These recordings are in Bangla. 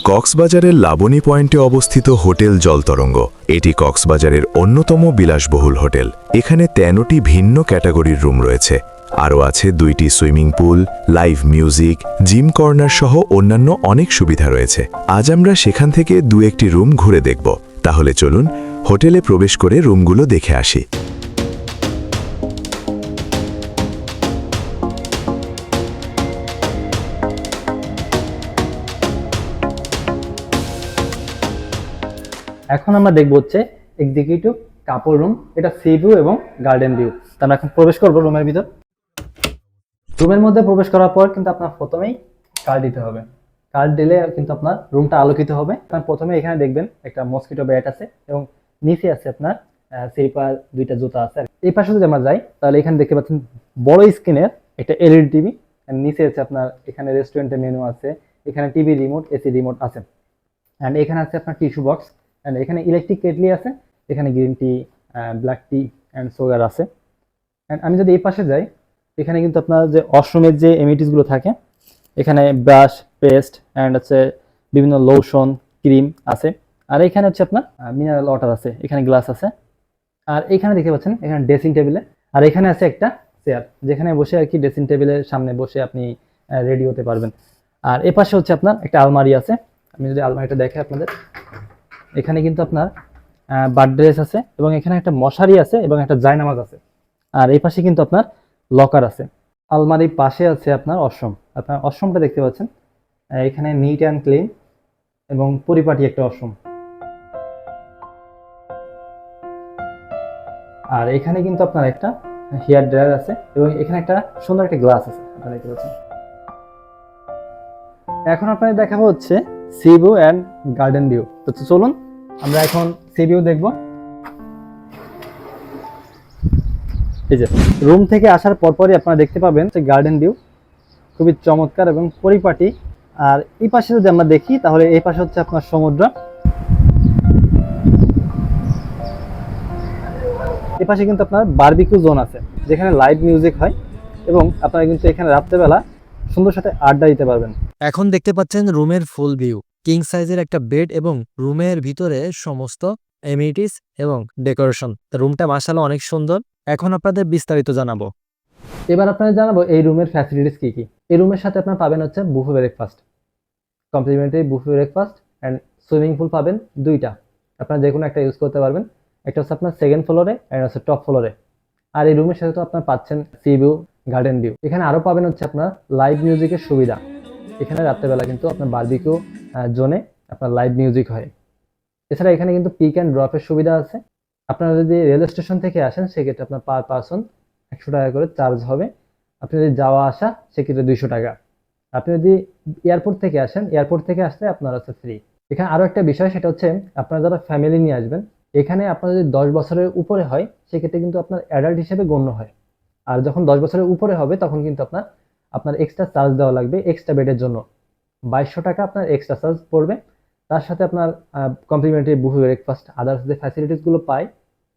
কক্সবাজারের লাবণী পয়েন্টে অবস্থিত হোটেল জলতরঙ্গ। এটি কক্সবাজারের অন্যতম বিলাসবহুল হোটেল। এখানে 13টি ভিন্ন ক্যাটাগরির রুম রয়েছে। আরও আছে 2টি swimming pool, live music, gym corner সহ অন্যান্য অনেক সুবিধা রয়েছে। আজ আমরা সেখান থেকে 2-1টি রুম ঘুরে দেখব। তাহলে চলুন হোটেলে প্রবেশ করে রুমগুলো দেখে আসি। এখন আমরা দেখবো হচ্ছে এক্সিকিউটিভ কাপল রুম। এটা সি ভিউ এবং গার্ডেন ভিউ। আমরা এখন প্রবেশ করবো রুমের ভিতর। রুমের মধ্যে প্রবেশ করার পর কিন্তু আপনার প্রথমেই কার্ড দিতে হবে। কার্ড দিলে কিন্তু আপনার রুমটা আলোকিত হবে। আপনার প্রথমে এখানে দেখবেন একটা মসকিটো ব্যাট আছে এবং নিচে আছে আপনার স্লিপার, 2টা জুতা আছে। এই পাশে যদি আমরা যাই তাহলে এখানে দেখতে পাচ্ছেন বড় স্ক্রিনের একটা এলইডি টিভি। নিচে আছে আপনার এখানে রেস্টুরেন্টের মেনু আছে, এখানে টিভি রিমোট, এসি রিমোট আছে। অ্যান্ড এখানে আছে আপনার টিস্যু বক্স, অ্যান্ড এখানে ইলেকট্রিক কেটলি আছে, এখানে green tea, black T and sugar আছে। অ্যান্ড আমি যদি এই পাশে যাই, এখানে কিন্তু আপনার যে ওয়াশরুমের যে এমিটিসগুলো থাকে, এখানে ব্রাশ, পেস্ট অ্যান্ড হচ্ছে বিভিন্ন লোশন, ক্রিম আছে। আর এখানে হচ্ছে আপনার মিনারেল ওয়াটার আছে, এখানে গ্লাস আছে। আর এখানে দেখতে পাচ্ছেন এখানে ড্রেসিং টেবিলে, আর এখানে আছে একটা চেয়ার, যেখানে বসে আর কি ড্রেসিং টেবিলের সামনে বসে আপনি রেডি হতে পারবেন। আর এ পাশে হচ্ছে আপনার একটা আলমারি আছে। আমি যদি আলমারিটা দেখে আপনাদের, এখানে কিন্তু আপনার বার্থড্রেস আছে এবং এখানে একটা মশারি আছে এবং একটা জায়নামাজ আছে। আর এই পাশে কিন্তু আপনার লকার আছে। আলমারির পাশে আছে আপনার ওয়াশরুম। আপনার ওয়াশরুমটা দেখতে পাচ্ছেন, এখানে নিট অ্যান্ড ক্লিন এবং পরিপাটি একটা ওয়াশরুম। আর এখানে কিন্তু আপনার একটা হেয়ার ড্রায়ার আছে এবং এখানে একটা সুন্দর একটা গ্লাস আছে, আপনারা দেখতে পাচ্ছেন। এখন আপনাদের দেখাবো হচ্ছে C view and garden view. তো চলুন আমরা এখন সি ভিউ দেখবো। এই যে রুম থেকে আসার পরপরই আপনারা দেখতে পাবেন যে গার্ডেন ভিউ খুবই চমৎকার এবং পরিপাটি। আর এই পাশে যদি আমরা দেখি তাহলে এই পাশে হচ্ছে আপনার সমুদ্র। এই পাশে কিন্তু আপনার বারবিকিউ জোন আছে, যেখানে লাইভ মিউজিক হয় এবং আপনারা কিন্তু এখানে রাত্রেবেলা সুন্দর সাথে আড্ডা দিতে পারবেন। এখন দেখতে পাচ্ছেন রুমের ফুল ভিউ। কিং সাইজের একটা বেড এবং রুমের ভিতরে সমস্ত এমিনিটিস এবং ডেকোরেশন। রুমটা মাশাআল্লাহ অনেক সুন্দর। এখন আপনাদের বিস্তারিত জানাবো। এবার আপনাদের জানাবো এই রুমের ফ্যাসিলিটিস কি কি। এই রুমের সাথে আপনার পাবেন হচ্ছে buffet breakfast, complimentary buffet breakfast and swimming pool পাবেন 2টা। আপনারা যে কোনো একটা ইউজ করতে পারবেন। একটা হচ্ছে আপনার সেকেন্ড ফ্লোরে অ্যান্ড হচ্ছে টপ ফ্লোরে। আর এই রুমের সাথে তো আপনার পাচ্ছেন সি ভিউ, গার্ডেন ভিউ। এখানে আরও পাবেন হচ্ছে আপনার লাইভ মিউজিকের সুবিধা। এখানে রাত্রেবেলা কিন্তু আপনার বারবিকিউ জোনে আপনার লাইভ মিউজিক হয়। এছাড়া এখানে কিন্তু পিক অ্যান্ড ড্রপের সুবিধা আছে। আপনারা যদি রেল স্টেশন থেকে আসেন সেক্ষেত্রে আপনার পার পারসন 100 টাকা করে চার্জ হবে। আপনি যদি যাওয়া আসা সেক্ষেত্রে 200 টাকা। আপনি যদি এয়ারপোর্ট থেকে আসেন, এয়ারপোর্ট থেকে আসলে আপনার হচ্ছে ফ্রি। এখানে আরও একটা বিষয়, সেটা হচ্ছে আপনারা যারা ফ্যামিলি নিয়ে আসবেন, এখানে আপনার যদি 10 বছরের উপরে হয় সেক্ষেত্রে কিন্তু আপনার অ্যাডাল্ট হিসেবে গণ্য হয়। আর যখন 10 বছরের উপরে হবে তখন কিন্তু আপনার এক্সট্রা চার্জ দেওয়া লাগবে এক্সট্রা বেডের জন্য। 2200 টাকা আপনার এক্সট্রা চার্জ পড়বে। তার সাথে আপনার কমপ্লিমেন্টারি বুফে ব্রেকফাস্ট, আদার্স যে ফ্যাসিলিটিসগুলো পায়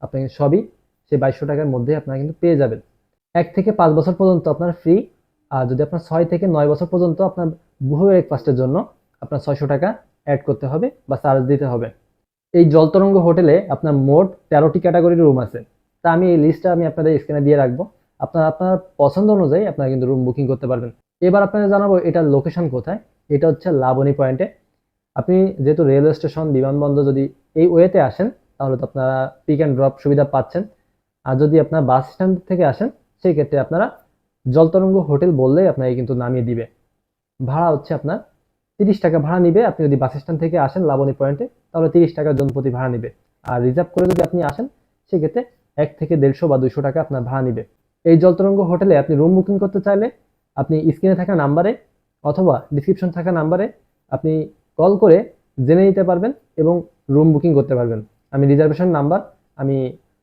আপনি সবই সেই 2200 টাকার মধ্যে আপনারা কিন্তু পেয়ে যাবেন। 1 থেকে 5 বছর পর্যন্ত আপনার ফ্রি। আর যদি আপনার 6 থেকে 9 বছর পর্যন্ত আপনার বুফে ব্রেকফাস্টের জন্য আপনার 600 টাকা অ্যাড করতে হবে বা চার্জ দিতে হবে। এই জলতরঙ্গ হোটেলে আপনার মোট 13টি ক্যাটাগরির রুম আছে। তা আমি এই লিস্টটা আপনাদের স্ক্রিনে দিয়ে রাখবো। আপনার পছন্দ অনুযায়ী আপনারা কিন্তু রুম বুকিং করতে পারবেন। এবার আপনাদের জানাবো এটার লোকেশন কোথায়। এটা হচ্ছে লাবণী পয়েন্টে। আপনি যেহেতু রেল স্টেশন, বিমানবন্দর যদি এই ওয়েতে আসেন তাহলে তো আপনারা পিক অ্যান্ড ড্রপ সুবিধা পাচ্ছেন। আর যদি আপনার বাস স্ট্যান্ড থেকে আসেন সেই ক্ষেত্রে আপনারা জলতরঙ্গ হোটেল বললেই আপনাকে কিন্তু নামিয়ে দিবে। ভাড়া হচ্ছে আপনার 30 টাকা ভাড়া নিবে। আপনি যদি বাস স্ট্যান্ড থেকে আসেন লাবণী পয়েন্টে তাহলে 30 টাকা জনপ্রতি ভাড়া নিবে। আর রিজার্ভ করে যদি আপনি আসেন সেক্ষেত্রে 1 থেকে 150 বা 200 টাকা আপনার ভাড়া নিবে। এই জলতরঙ্গ হোটেলে আপনি রুম বুকিং করতে চাইলে আপনি স্ক্রিনে থাকা নাম্বারে অথবা ডিসক্রিপশন থাকা নাম্বারে আপনি কল করে জেনে নিতে পারবেন এবং রুম বুকিং করতে পারবেন। আমি রিজার্ভেশন নাম্বার আমি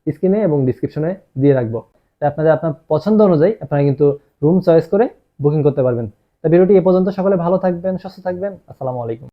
স্ক্রিনে এবং ডিসক্রিপশনে দিয়ে রাখবো। তাই আপনার পছন্দ অনুযায়ী আপনারা কিন্তু রুম চয়েস করে বুকিং করতে পারবেন। তা ভিডিওটি এ পর্যন্ত। সকলে ভালো থাকবেন, সুস্থ থাকবেন। আসসালামু আলাইকুম।